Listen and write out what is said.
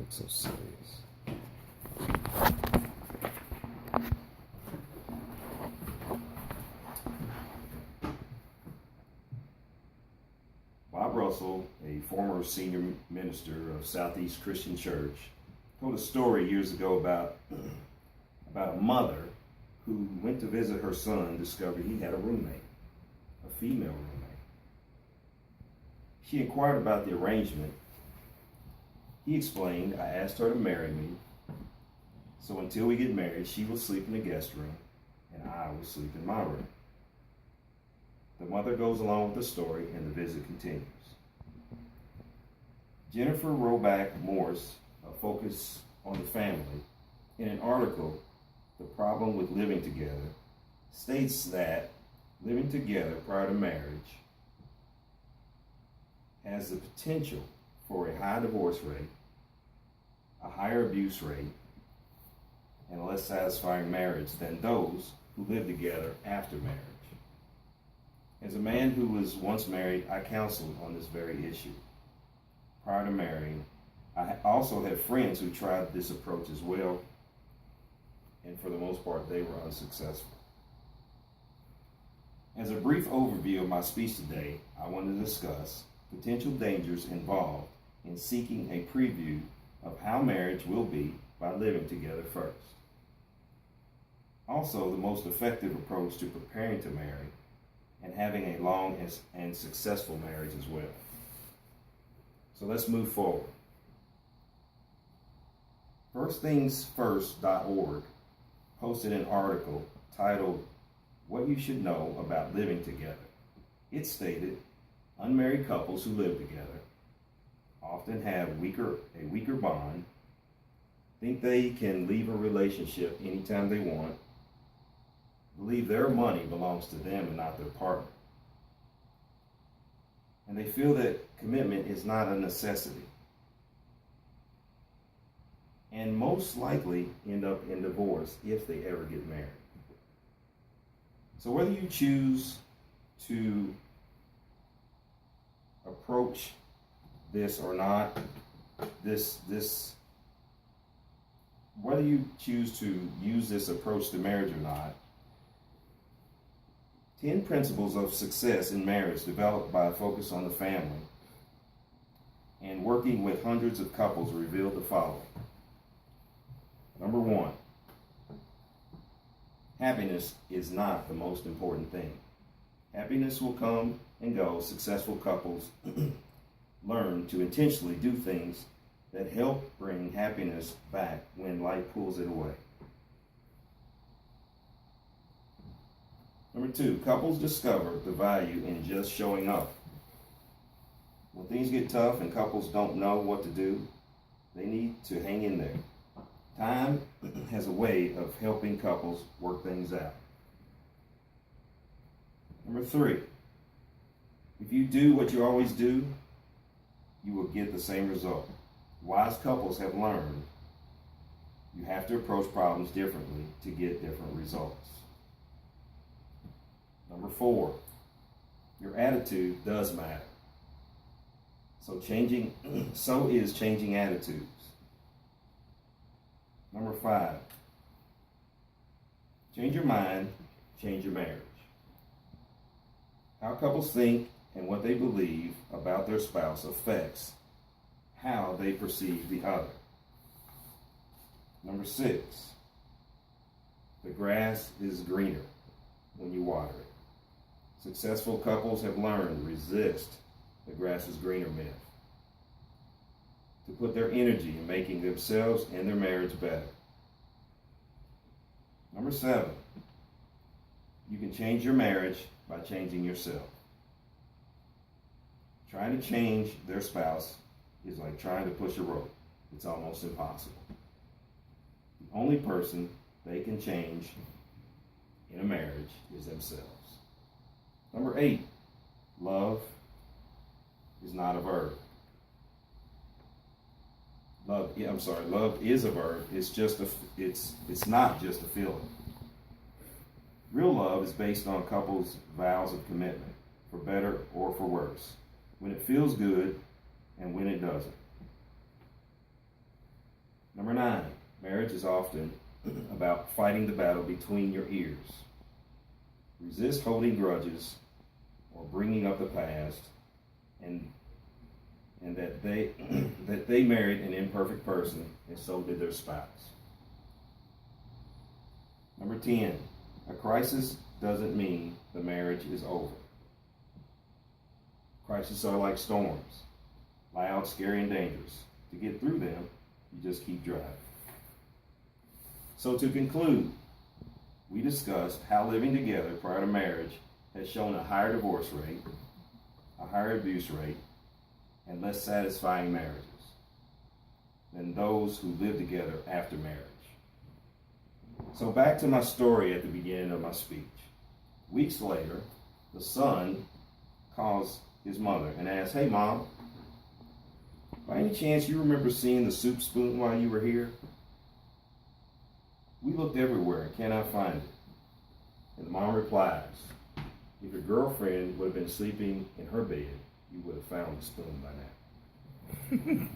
So serious. Bob Russell, a former senior minister of Southeast Christian Church, told a story years ago about a mother who went to visit her son and discovered he had a roommate, a female roommate. She inquired about the arrangement. He explained, "I asked her to marry me, so until we get married, she will sleep in the guest room and I will sleep in my room." The mother goes along with the story and the visit continues. Jennifer Roback Morse, a Focus on the Family, in an article, "The Problem with Living Together," states that living together prior to marriage has the potential for a high divorce rate, a higher abuse rate, and a less satisfying marriage than those who live together after marriage. As a man who was once married, I counseled on this very issue. Prior to marrying, I also had friends who tried this approach as well, and for the most part, they were unsuccessful. As a brief overview of my speech today, I want to discuss potential dangers involved in seeking a preview of how marriage will be by living together first. Also, the most effective approach to preparing to marry and having a long and successful marriage as well. So let's move forward. Firstthingsfirst.org posted an article titled, "What You Should Know About Living Together." It stated, unmarried couples who live together often have a weaker bond, think they can leave a relationship anytime they want, believe their money belongs to them and not their partner, and they feel that commitment is not a necessity, and most likely end up in divorce if they ever get married. So whether you choose to approach this or not, whether you choose to use this approach to marriage or not, 10 principles of success in marriage developed by Focus on the Family and working with hundreds of couples revealed the following. Number 1, happiness is not the most important thing. Happiness will come and go. Successful couples learn to intentionally do things that help bring happiness back when life pulls it away. Number 2, couples discover the value in just showing up. When things get tough and couples don't know what to do, they need to hang in there. Time has a way of helping couples work things out. Number 3, if you do what you always do, you will get the same result. Wise couples have learned you have to approach problems differently to get different results. Number 4, your attitude does matter. So is changing attitudes. Number 5, change your mind, change your marriage. How couples think and what they believe about their spouse affects how they perceive the other. Number 6, the grass is greener when you water it. Successful couples have learned to resist the grass is greener myth, to put their energy in making themselves and their marriage better. Number 7, you can change your marriage by changing yourself. Trying to change their spouse is like trying to push a rope. It's almost impossible. The only person they can change in a marriage is themselves. Number 8, love is not a verb. Love is a verb. It's not just a feeling. Real love is based on couples' vows of commitment, for better or for worse, when it feels good and when it doesn't. Number 9, marriage is often about fighting the battle between your ears. Resist holding grudges or bringing up the past, and that they married an imperfect person, and so did their spouse. Number 10, a crisis doesn't mean the marriage is over. Crises are like storms, loud, scary, and dangerous. To get through them, you just keep driving. So to conclude, we discussed how living together prior to marriage has shown a higher divorce rate, a higher abuse rate, and less satisfying marriages than those who live together after marriage. So back to my story at the beginning of my speech. Weeks later, the son calls his mother and asks, "Hey, Mom, by any chance you remember seeing the soup spoon while you were here? We looked everywhere and cannot find it." And the mom replies, "If your girlfriend would have been sleeping in her bed, you would have found the spoon by now."